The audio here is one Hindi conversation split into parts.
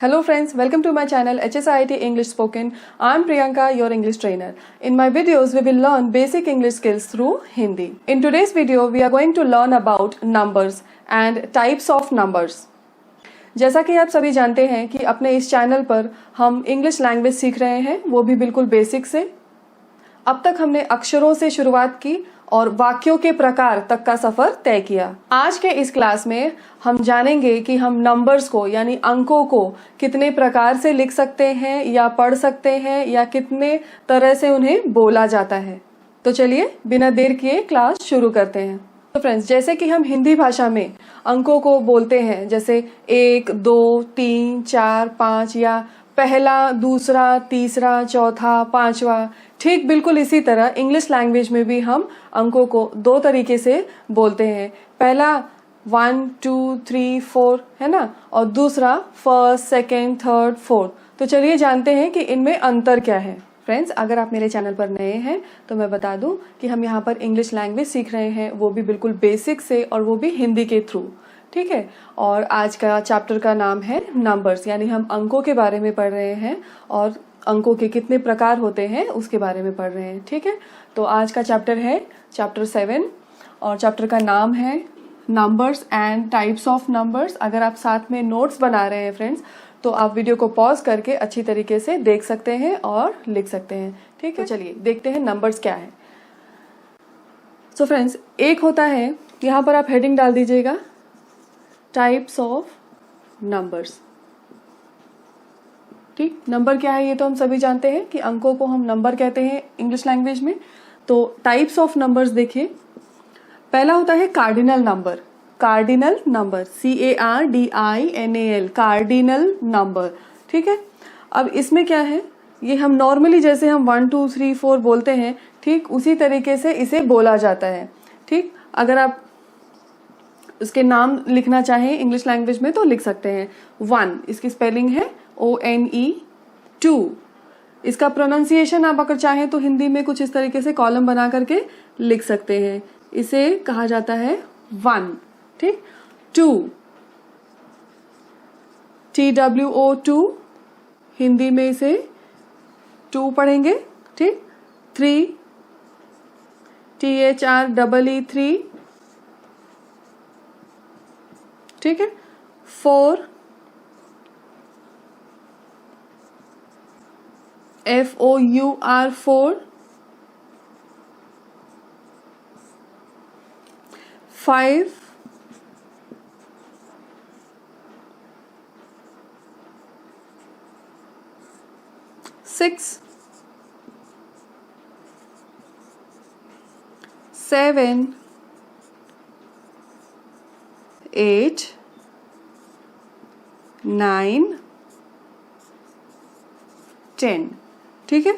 Hello friends, welcome to my channel HSIIT English Spoken. I'm Priyanka, your English trainer. In my videos, we will learn basic English skills through Hindi. In today's video, we are going to learn about numbers and types of numbers. जैसा कि आप सभी जानते हैं कि अपने इस चैनल पर हम इंग्लिश लैंग्वेज सीख रहे हैं, वो भी बिल्कुल बेसिक से। अब तक हमने अक्षरों से शुरुआत की और वाक्यों के प्रकार तक का सफर तय किया। आज के इस क्लास में हम जानेंगे कि हम नंबर्स को यानी अंकों को कितने प्रकार से लिख सकते हैं या पढ़ सकते हैं या कितने तरह से उन्हें बोला जाता है। तो चलिए बिना देर किए क्लास शुरू करते हैं। तो फ्रेंड्स, जैसे कि हम हिंदी भाषा में अंकों को बोलते हैं, जैसे 1, 2, 3, 4, 5 या पहला, दूसरा, तीसरा, चौथा, पांचवा, ठीक बिल्कुल इसी तरह इंग्लिश लैंग्वेज में भी हम अंकों को दो तरीके से बोलते हैं। पहला 1, 2, 3, 4 है ना, और दूसरा फर्स्ट, सेकेंड, थर्ड, फोर्थ। तो चलिए जानते हैं कि इनमें अंतर क्या है। फ्रेंड्स, अगर आप मेरे चैनल पर नए हैं तो मैं बता दूं कि हम यहाँ पर इंग्लिश लैंग्वेज सीख रहे हैं, वो भी बिल्कुल बेसिक से, और वो भी हिंदी के थ्रू। ठीक है, और आज का चैप्टर का नाम है नंबर्स, यानी हम अंकों के बारे में पढ़ रहे हैं और अंकों के कितने प्रकार होते हैं उसके बारे में पढ़ रहे हैं। ठीक है, तो आज का चैप्टर है चैप्टर 7 और चैप्टर का नाम है numbers and types of numbers. अगर आप साथ में नोट्स बना रहे हैं फ्रेंड्स, तो आप वीडियो को पॉज करके अच्छी तरीके से देख सकते हैं और लिख सकते हैं। ठीक है, तो चलिए देखते हैं नंबर्स क्या है। सो फ्रेंड्स, एक होता है, यहाँ पर आप हेडिंग डाल दीजिएगा, टाइप्स ऑफ नंबर्स। ठीक, नंबर क्या है ये तो हम सभी जानते हैं कि अंकों को हम नंबर कहते हैं इंग्लिश लैंग्वेज में। तो टाइप्स ऑफ नंबर्स देखिए, पहला होता है cardinal number. Cardinal number, CARDINAL, cardinal number. ठीक है, अब इसमें क्या है, ये हम नॉर्मली जैसे हम 1, 2, 3, 4 बोलते हैं, ठीक उसी तरीके से इसे बोला जाता है। ठीक, अगर आप उसके नाम लिखना चाहें इंग्लिश लैंग्वेज में तो लिख सकते हैं। 1, इसकी स्पेलिंग है ONE। 2, इसका प्रोनाउंसिएशन आप अगर चाहें तो हिंदी में कुछ इस तरीके से कॉलम बना करके लिख सकते हैं, इसे कहा जाता है 1। ठीक, 2, TWO2, हिंदी में इसे 2 पढ़ेंगे। ठीक, 3, THREE3। ठीक है, 4, FOUR4। 5, six, 7, 8, 9, 10। ठीक है,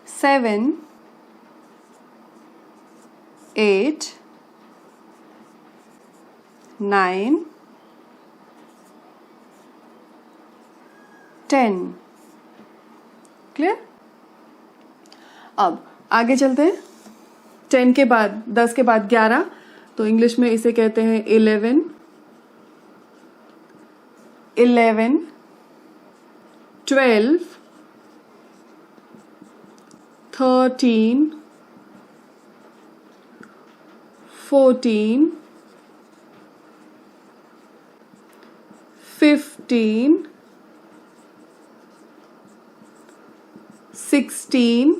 सेवन, 8, 9, 10। क्लियर? अब आगे चलते हैं। 10 के बाद, 10 के बाद 11, तो इंग्लिश में इसे कहते हैं 11, 12, 13, 14, 15, 16,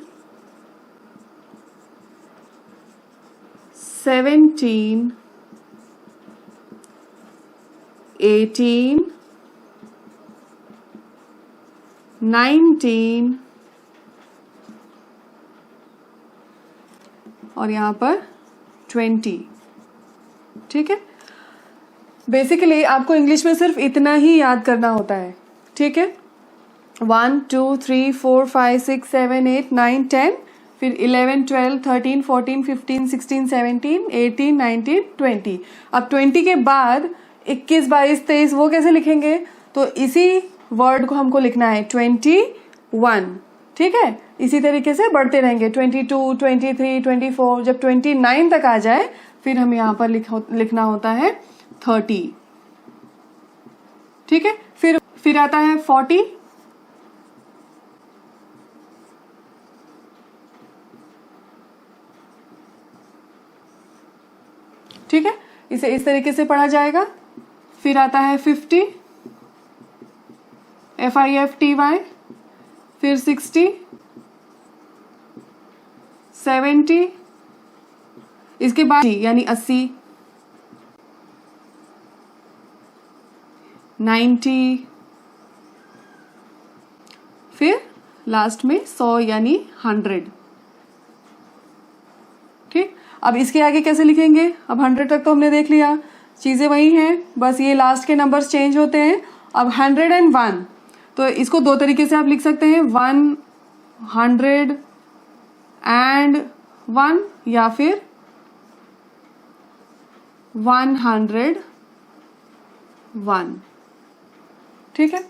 17, 18, 19 और यहाँ पर 20। ठीक है, बेसिकली आपको इंग्लिश में सिर्फ इतना ही याद करना होता है। ठीक है, 1, 2, 3, 4, 5, 6, 7, 8, 9, 10, फिर 11, 12, 13, 14, 15, 16, 17, 18, 19, 20। अब 20 के बाद 21, 22, 23 वो कैसे लिखेंगे? तो इसी वर्ड को हमको लिखना है 21, ठीक है। इसी तरीके से बढ़ते रहेंगे 22, 23, 24, जब 29 तक आ जाए फिर हम यहाँ पर लिखना होता है 30, ठीक है। फिर आता है 40, ठीक है, इसे इस तरीके से पढ़ा जाएगा। फिर आता है 50, FIFTY, फिर 60, 70, इसके बाद यानी 80, 90, फिर लास्ट में 100 यानी 100, ठीक। अब इसके आगे कैसे लिखेंगे? अब 100 तक तो हमने देख लिया, चीजें वही हैं, बस ये लास्ट के नंबर्स चेंज होते हैं। अब 101, तो इसको दो तरीके से आप लिख सकते हैं, 101 या फिर 101, ठीक है।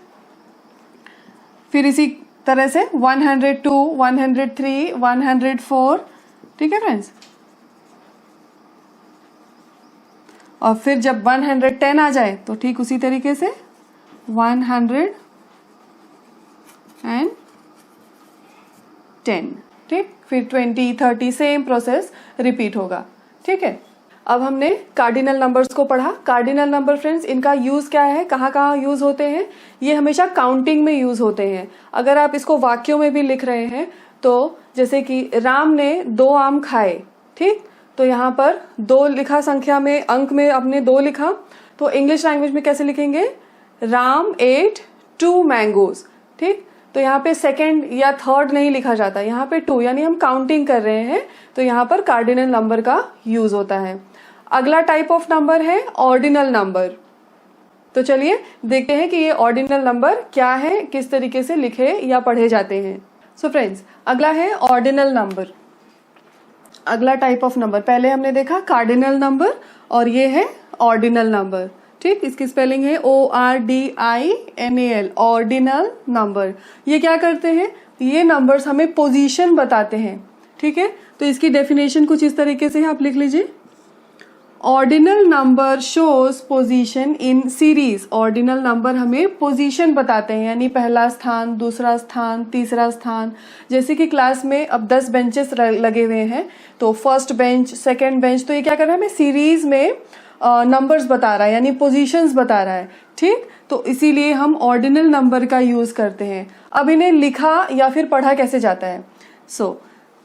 फिर इसी तरह से 102, 103, 104, ठीक है फ्रेंड्स। और फिर जब 110 आ जाए तो ठीक उसी तरीके से 110, ठीक। फिर 20, 30, सेम प्रोसेस रिपीट होगा, ठीक है। अब हमने कार्डिनल नंबर्स को पढ़ा। कार्डिनल नंबर फ्रेंड्स, इनका यूज क्या है, कहाँ कहाँ यूज होते हैं? ये हमेशा काउंटिंग में यूज होते हैं। अगर आप इसको वाक्यों में भी लिख रहे हैं तो जैसे कि राम ने 2 आम खाए, ठीक, तो यहाँ पर 2 लिखा, संख्या में, अंक में आपने 2 लिखा, तो इंग्लिश लैंग्वेज में कैसे लिखेंगे? राम एट 2 मैंगोज, ठीक। तो यहाँ पे सेकंड या थर्ड नहीं लिखा जाता, यहाँ पे 2, यानी हम काउंटिंग कर रहे हैं, तो यहाँ पर कार्डिनल नंबर का यूज होता है। अगला टाइप ऑफ नंबर है ऑर्डिनल नंबर। तो चलिए देखते हैं कि ये ऑर्डिनल नंबर क्या है, किस तरीके से लिखे या पढ़े जाते हैं। सो फ्रेंड्स, अगला है ऑर्डिनल नंबर। अगला टाइप ऑफ नंबर, पहले हमने देखा कार्डिनल नंबर और ये है ऑर्डिनल नंबर, ठीक। इसकी स्पेलिंग है ORDINAL, ऑर्डिनल नंबर। ये क्या करते हैं? ये नंबर्स हमें पोजीशन बताते हैं, ठीक है। तो इसकी डेफिनेशन कुछ इस तरीके से आप लिख लीजिए, ordinal number shows position in series. Ordinal number हमें पोजीशन बताते हैं, यानी पहला स्थान, दूसरा स्थान, तीसरा स्थान। जैसे कि क्लास में अब 10 बेंचेस लगे हुए हैं, तो फर्स्ट बेंच, सेकंड बेंच, तो ये क्या कर रहा है, हमें सीरीज में नंबर्स बता रहा है, यानी पोजीशंस बता रहा है, ठीक। तो इसीलिए हम ऑर्डिनल नंबर का यूज करते हैं। अब इन्हें लिखा या फिर पढ़ा कैसे जाता है?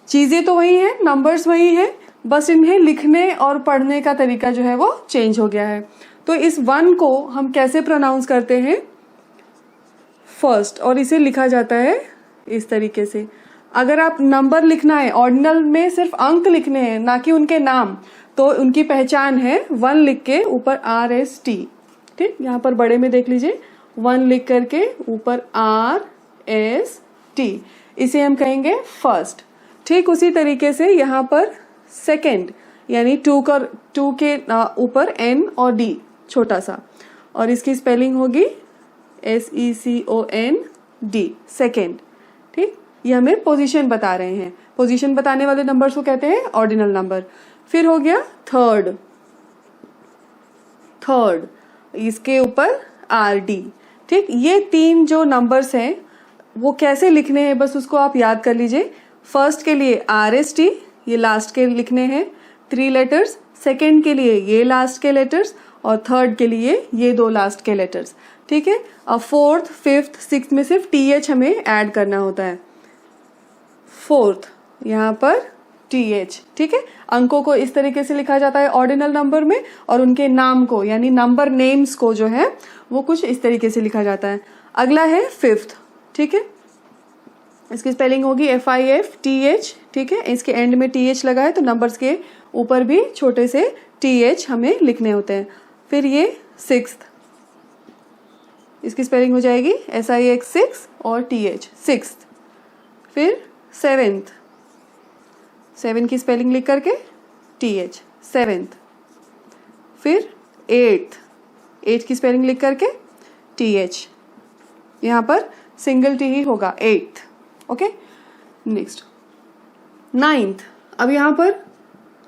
चीजें तो वही है, नंबर्स वही है, बस इन्हें लिखने और पढ़ने का तरीका जो है वो चेंज हो गया है। तो इस 1 को हम कैसे प्रोनाउंस करते हैं? फर्स्ट, और इसे लिखा जाता है इस तरीके से। अगर आप नंबर लिखना है, ऑर्डिनल में सिर्फ अंक लिखने हैं, ना कि उनके नाम, तो उनकी पहचान है 1 लिख के ऊपर RST, ठीक। यहाँ पर बड़े में देख लीजिए, 1 लिख करके ऊपर RST, इसे हम कहेंगे फर्स्ट, ठीक। उसी तरीके से यहाँ पर सेकेंड, यानी 2 के ऊपर N और D छोटा सा, और इसकी स्पेलिंग होगी SECOND, सेकेंड, ठीक। ये हमें पोजीशन बता रहे हैं। पोजीशन बताने वाले नंबर्स को कहते हैं ऑर्डिनल नंबर। फिर हो गया थर्ड, इसके ऊपर RD, ठीक। ये 3 जो नंबर्स हैं वो कैसे लिखने हैं, बस उसको आप याद कर लीजिए। फर्स्ट के लिए RST, ये लास्ट के लिखने हैं 3 लेटर्स, सेकेंड के लिए ये लास्ट के लेटर्स, और थर्ड के लिए ये 2 लास्ट के लेटर्स, ठीक है। अब फोर्थ, फिफ्थ, सिक्स्थ में सिर्फ TH हमें ऐड करना होता है। फोर्थ यहाँ पर TH, ठीक है। अंकों को इस तरीके से लिखा जाता है ऑर्डिनल नंबर में, और उनके नाम को, यानी नंबर नेम्स को जो है वो कुछ इस तरीके से लिखा जाता है। अगला है फिफ्थ, ठीक है। इसकी स्पेलिंग होगी FIFTH, ठीक है। इसके एंड में TH लगा है, तो नंबर्स के ऊपर भी छोटे से TH हमें लिखने होते हैं। फिर ये सिक्स्थ, इसकी स्पेलिंग हो जाएगी SIX 6 और TH, सिक्स्थ। फिर सेवेंथ, 7 की स्पेलिंग लिख करके TH, सेवेंथ। फिर एट्थ, 8 की स्पेलिंग लिख करके TH, यहाँ पर सिंगल टी ही होगा, 8th। Okay, next 9th। अब यहाँ पर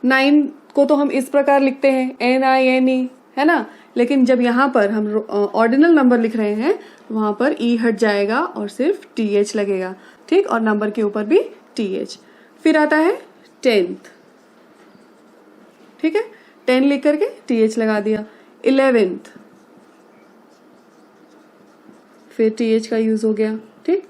9 को तो हम इस प्रकार लिखते हैं NINE, है ना, लेकिन जब यहाँ पर हम ऑर्डिनल नंबर लिख रहे हैं वहां पर ई हट जाएगा और सिर्फ TH लगेगा, ठीक, और नंबर के ऊपर भी TH। फिर आता है 10th, ठीक है, 10 लिख करके TH लगा दिया। 11th, फिर TH का यूज हो गया, ठीक।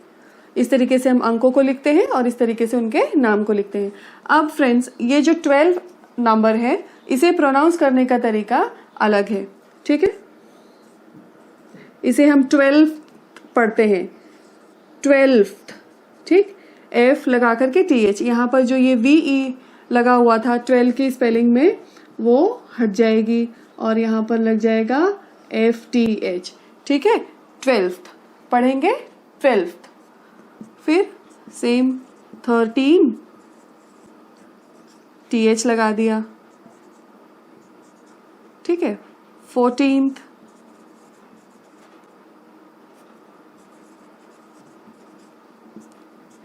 इस तरीके से हम अंकों को लिखते हैं और इस तरीके से उनके नाम को लिखते हैं। अब फ्रेंड्स, ये जो 12 नंबर है इसे प्रोनाउंस करने का तरीका अलग है, ठीक है। इसे हम 12 पढ़ते हैं, 12th, ठीक, F लगा करके TH। यहाँ पर जो ये VE लगा हुआ था 12 की स्पेलिंग में वो हट जाएगी और यहाँ पर लग जाएगा FTH, ठीक है। 12th पढ़ेंगे, 12th। फिर सेम 13, TH लगा दिया, ठीक है। 14th,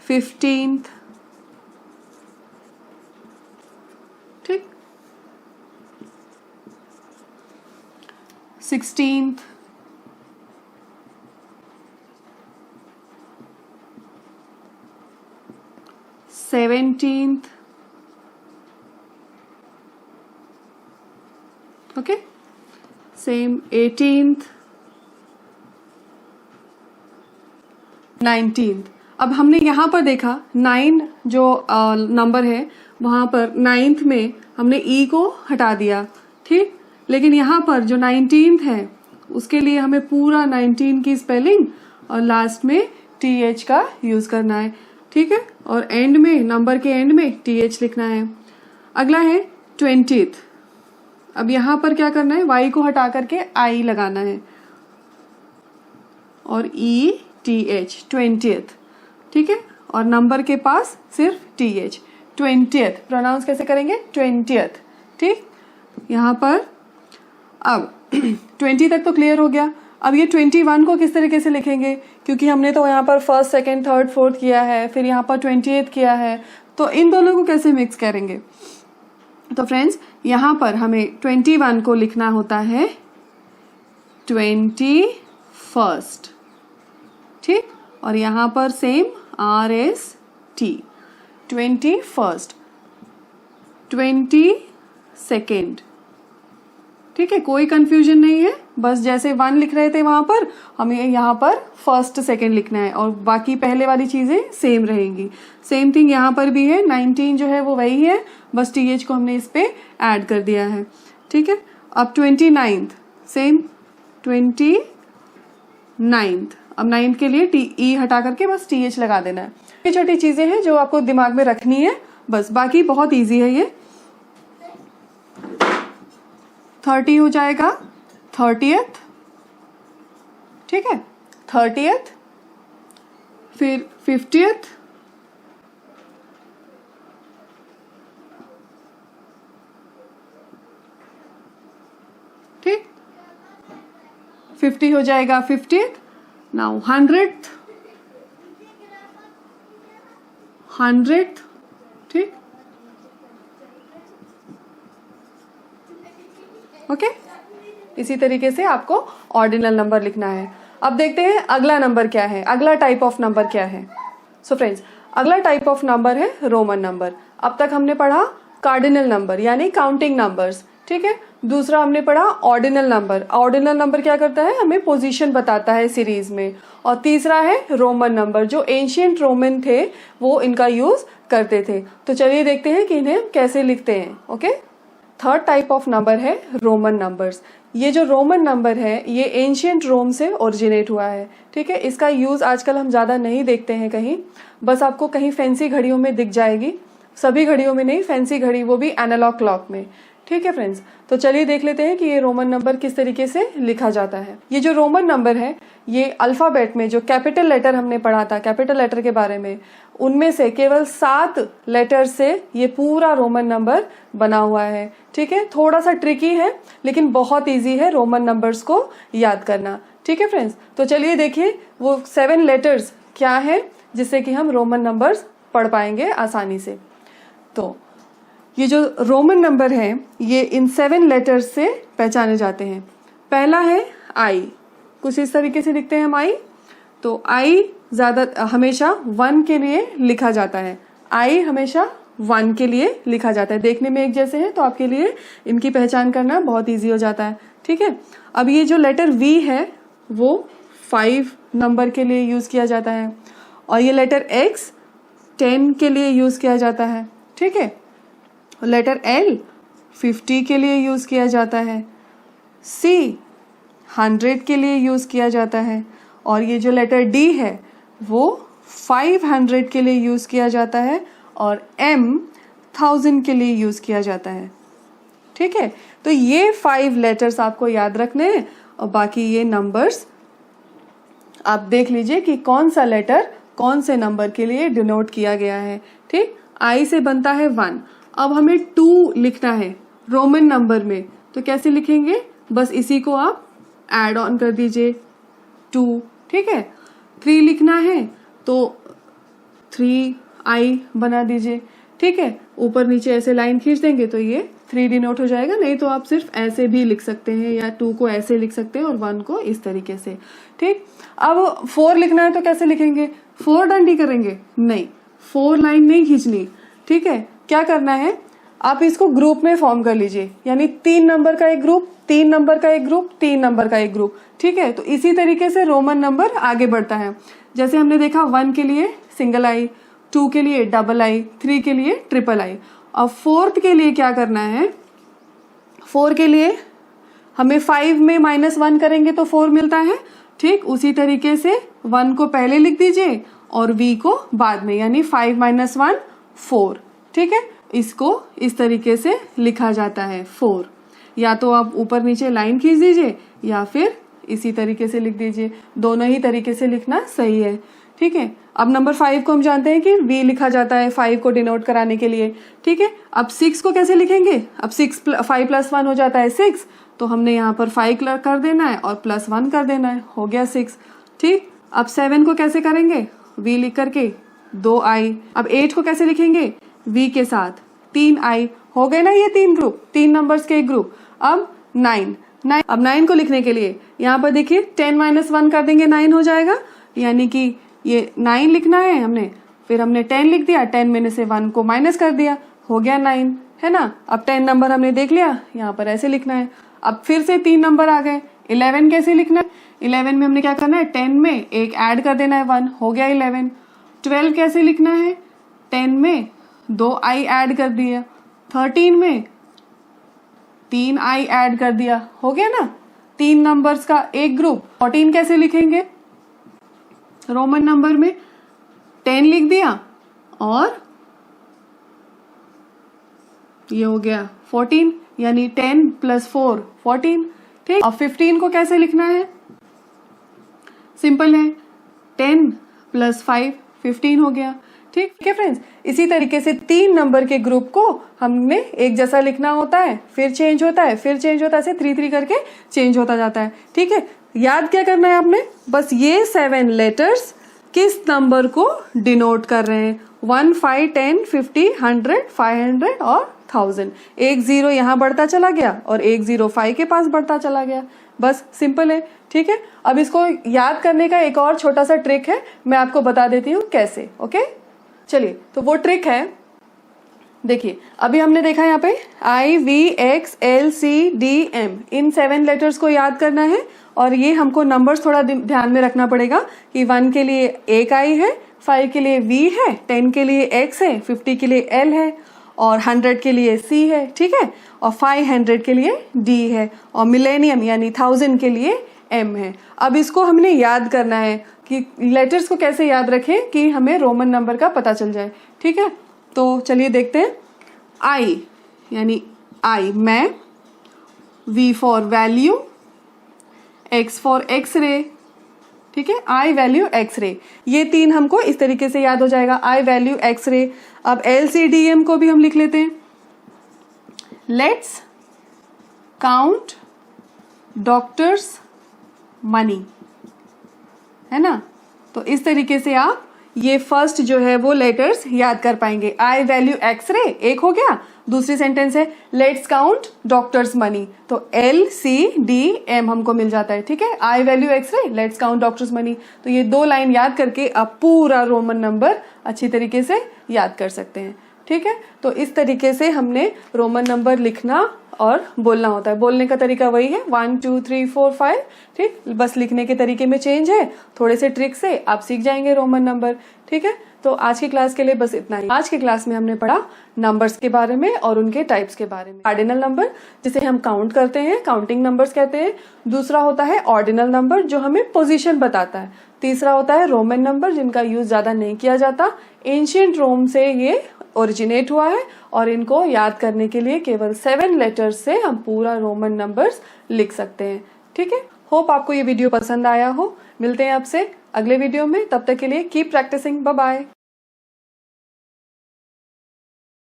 फिफ्टींथ, ठीक, 16th, 17th, okay, same 18th, 19th। अब हमने यहाँ पर देखा 9 जो नंबर है वहां पर 9th में हमने ई को हटा दिया, ठीक, लेकिन यहाँ पर जो 19th है उसके लिए हमें पूरा 19 की स्पेलिंग और लास्ट में TH का यूज करना है, ठीक है, और एंड में, नंबर के एंड में TH लिखना है। अगला है 20th। अब यहाँ पर क्या करना है, Y को हटा करके I लगाना है और ETH, 20th, ठीक है, और नंबर के पास सिर्फ TH। 20th प्रोनाउंस कैसे करेंगे, 20th, ठीक। यहाँ पर अब 20 तक तो क्लियर हो गया। अब ये 21 को किस तरीके से लिखेंगे, क्योंकि हमने तो यहाँ पर फर्स्ट, सेकंड, थर्ड, फोर्थ किया है, फिर यहाँ पर 28th किया है, तो इन दोनों को कैसे मिक्स करेंगे। तो फ्रेंड्स, यहाँ पर हमें 21 को लिखना होता है 21st, ठीक, और यहाँ पर सेम RST, 21st, 22nd, ठीक है, कोई कंफ्यूजन नहीं है, बस जैसे 1 लिख रहे थे वहां पर हमें यहाँ पर फर्स्ट, सेकंड लिखना है और बाकी पहले वाली चीजें सेम रहेंगी। सेम थिंग यहाँ पर भी है, 19 जो है वो वही है, बस TH को हमने इस पे ऐड कर दिया है, ठीक है। अब 29th, सेम 29th। अब 9th के लिए E हटा करके बस TH लगा देना है। ये छोटी चीजें हैं जो आपको दिमाग में रखनी है, बस, बाकी बहुत इजी है ये। 30 हो जाएगा 30th, ठीक है, 30th, फिर 50th, ठीक, 50 हो जाएगा 50th। नाउ 100th, ठीक, ओके। इसी तरीके से आपको ऑर्डिनल नंबर लिखना है। अब देखते हैं अगला नंबर क्या है, अगला टाइप ऑफ नंबर क्या है। सो फ्रेंड्स, अगला टाइप ऑफ नंबर है रोमन नंबर। अब तक हमने पढ़ा कार्डिनल नंबर यानी काउंटिंग नंबर्स, ठीक है। दूसरा हमने पढ़ा ऑर्डिनल नंबर। ऑर्डिनल नंबर क्या करता है, हमें पोजीशन बताता है सीरीज में। और तीसरा है रोमन नंबर, जो एंशियंट रोमन थे वो इनका यूज करते थे। तो चलिए देखते हैं कि इन्हें कैसे लिखते हैं, okay. Third type of number है रोमन नंबर्स। ये जो रोमन नंबर है ये एंशियंट रोम से ओरिजिनेट हुआ है, ठीक है। इसका यूज आजकल हम ज्यादा नहीं देखते हैं कहीं, बस आपको कहीं फैंसी घड़ियों में दिख जाएगी, सभी घड़ियों में नहीं, फैंसी घड़ी वो भी एनालॉग क्लॉक में, ठीक है फ्रेंड्स। तो चलिए देख लेते हैं कि ये रोमन नंबर किस तरीके से लिखा जाता है। ये जो रोमन नंबर है ये अल्फाबेट में जो कैपिटल लेटर हमने पढ़ा था, कैपिटल लेटर के बारे में, उनमें से केवल 7 लेटर से ये पूरा रोमन नंबर बना हुआ है, ठीक है। थोड़ा सा ट्रिकी है लेकिन बहुत इजी है रोमन नंबर्स को याद करना, ठीक है फ्रेंड्स। तो चलिए देखिए वो 7 लेटर्स क्या है जिससे कि हम रोमन नंबर्स पढ़ पाएंगे आसानी से। तो ये जो रोमन नंबर है ये इन 7 लेटर्स से पहचाने जाते हैं। पहला है आई, कुछ इस तरीके से दिखते हैं हम आई। तो आई ज्यादा हमेशा 1 के लिए लिखा जाता है, आई हमेशा 1 के लिए लिखा जाता है। देखने में एक जैसे हैं तो आपके लिए इनकी पहचान करना बहुत इजी हो जाता है, ठीक है। अब ये जो लेटर वी है वो 5 नंबर के लिए यूज किया जाता है, और ये लेटर एक्स 10 के लिए यूज किया जाता है, ठीक है। लेटर एल 50 के लिए यूज किया जाता है, सी 100 के लिए यूज किया जाता है, और ये जो लेटर डी है वो 500 के लिए यूज किया जाता है, और एम 1000 के लिए यूज किया जाता है, ठीक है। तो ये 5 लेटर्स आपको याद रखने हैं, और बाकी ये नंबर्स आप देख लीजिए कि कौन सा लेटर कौन से नंबर के लिए डिनोट किया गया है, ठीक। आई से बनता है 1। अब हमें 2 लिखना है रोमन नंबर में, तो कैसे लिखेंगे, बस इसी को आप ऐड ऑन कर दीजिए 2, ठीक है। 3 लिखना है तो 3i बना दीजिए, ठीक है। ऊपर नीचे ऐसे लाइन खींच देंगे तो ये 3 डिनोट हो जाएगा, नहीं तो आप सिर्फ ऐसे भी लिख सकते हैं, या 2 को ऐसे लिख सकते हैं और 1 को इस तरीके से, ठीक। अब 4 लिखना है तो कैसे लिखेंगे, 4 डंडी करेंगे, नहीं 4 लाइन नहीं खींचनी, ठीक है। क्या करना है, आप इसको ग्रुप में फॉर्म कर लीजिए, यानी 3 नंबर का एक ग्रुप, 3 नंबर का एक ग्रुप, 3 नंबर का एक ग्रुप, ठीक है। तो इसी तरीके से रोमन नंबर आगे बढ़ता है। जैसे हमने देखा 1 के लिए सिंगल आई, 2 के लिए डबल आई, 3 के लिए ट्रिपल आई। अब 4th के लिए क्या करना है, 4 के लिए हमें 5 में -1 करेंगे तो 4 मिलता है, ठीक। उसी तरीके से 1 को पहले लिख दीजिए और v को बाद में, यानी 5 - 1 4, ठीक है। इसको इस तरीके से लिखा जाता है 4। या तो आप ऊपर नीचे लाइन खींच दीजिए या फिर इसी तरीके से लिख दीजिए, दोनों ही तरीके से लिखना सही है, ठीक है। अब नंबर 5 को हम जानते हैं कि v लिखा जाता है 5 को डिनोट कराने के लिए, ठीक है। अब 6 को कैसे लिखेंगे, अब 5 + 1 हो जाता है 6, तो हमने यहाँ पर 5 कर देना है और +1 कर देना है, हो गया 6, ठीक। अब 7 को कैसे करेंगे, v लिख करके 2i। अब 8 को कैसे लिखेंगे, v के साथ 3i, हो गए ना ये 3 ग्रुप, 3 नंबर्स के एक ग्रुप। अब 9, अब 9 को लिखने के लिए यहाँ पर देखिए 10 - 1 कर देंगे, 9 हो जाएगा, यानी कि ये 9 लिखना है हमने, फिर हमने 10 लिख दिया, 10 में से 1 को माइनस कर दिया, हो गया 9, है ना। अब 10 नंबर हमने देख लिया, यहाँ पर ऐसे लिखना है। अब फिर से 3 नंबर आ गए। 11 कैसे लिखना है, 11 में हमने क्या करना है, 10 में एक ऐड कर देना है 1, हो गया 11। 12 कैसे लिखना है, 10 में 2i ऐड कर दिया, 13 में 3i ऐड कर दिया, हो गया ना 3 नंबर्स का एक ग्रुप। 14 कैसे लिखेंगे, रोमन नंबर में 10 लिख दिया और ये हो गया 14, यानी 10 + 4 14, ठीक। अब 15 को कैसे लिखना है, सिंपल है, 10 + 5 15 हो गया, ठीक है फ्रेंड्स। इसी तरीके से 3 नंबर के ग्रुप को हमने एक जैसा लिखना होता है, फिर चेंज होता है, फिर चेंज होता है, ऐसे 3 करके चेंज होता जाता है, ठीक है। याद क्या करना है आपने, बस ये 7 लेटर्स किस नंबर को डिनोट कर रहे हैं, 1 5 10 50 100 500 और 1000। एक 0 यहाँ बढ़ता चला गया और एक 0 5 के पास बढ़ता चला गया, बस सिंपल है, ठीक है। अब इसको याद करने का एक और छोटा सा ट्रिक है, मैं आपको बता देती हूँ कैसे, ओके। चलिए, तो वो ट्रिक है, देखिए अभी हमने देखा यहाँ पे IVXLCDM, इन 7 लेटर्स को याद करना है, और ये हमको नंबर्स थोड़ा ध्यान में रखना पड़ेगा कि 1 के लिए एक I है, 5 के लिए V है, 10 के लिए X है, 50 के लिए L है, और 100 के लिए C है, ठीक है, और 500 के लिए D है, और मिलेनियम यानी 1000 के लिए M है। अब इसको हमने याद करना है कि लेटर्स को कैसे याद रखें कि हमें रोमन नंबर का पता चल जाए, ठीक है। तो चलिए देखते हैं। I यानी I मैं, V for value, X for X-ray, ठीक है, I वैल्यू एक्सरे, ये 3 हमको इस तरीके से याद हो जाएगा, I वैल्यू एक्सरे। अब LCDM को भी हम लिख लेते हैं, लेट्स काउंट डॉक्टर्स मनी, है ना। तो इस तरीके से आप ये फर्स्ट जो है वो लेटर्स याद कर पाएंगे। आई वैल्यू एक्सरे एक हो गया। दूसरी सेंटेंस है लेट्स काउंट डॉक्टर्स मनी, तो LCDM हमको मिल जाता है, ठीक है। I value x-ray, let's count doctors money, तो ये 2 लाइन याद करके आप पूरा रोमन नंबर अच्छी तरीके से याद कर सकते हैं, ठीक है। तो इस तरीके से हमने रोमन नंबर लिखना और बोलना होता है। बोलने का तरीका वही है 1 2 3 4 5, ठीक। बस लिखने के तरीके में चेंज है, थोड़े से ट्रिक से आप सीख जाएंगे रोमन नंबर, ठीक है। तो आज की क्लास के लिए बस इतना ही। आज की क्लास में हमने पढ़ा नंबर्स के बारे में और उनके टाइप्स के बारे में। कार्डिनल नंबर जिसे हम काउंट करते हैं, काउंटिंग नंबर्स कहते हैं। दूसरा होता है ऑर्डिनल नंबर जो हमें पोजीशन बताता है। तीसरा होता है रोमन नंबर जिनका यूज ज्यादा नहीं किया जाता। एंशिएंट रोम से ये ओरिजिनेट हुआ है और इनको याद करने के लिए केवल 7 लेटर्स से हम पूरा रोमन नंबर्स लिख सकते हैं, ठीक है। होप आपको ये वीडियो पसंद आया हो। मिलते हैं आपसे अगले वीडियो में, तब तक के लिए कीप प्रैक्टिसिंग, बाय बाय।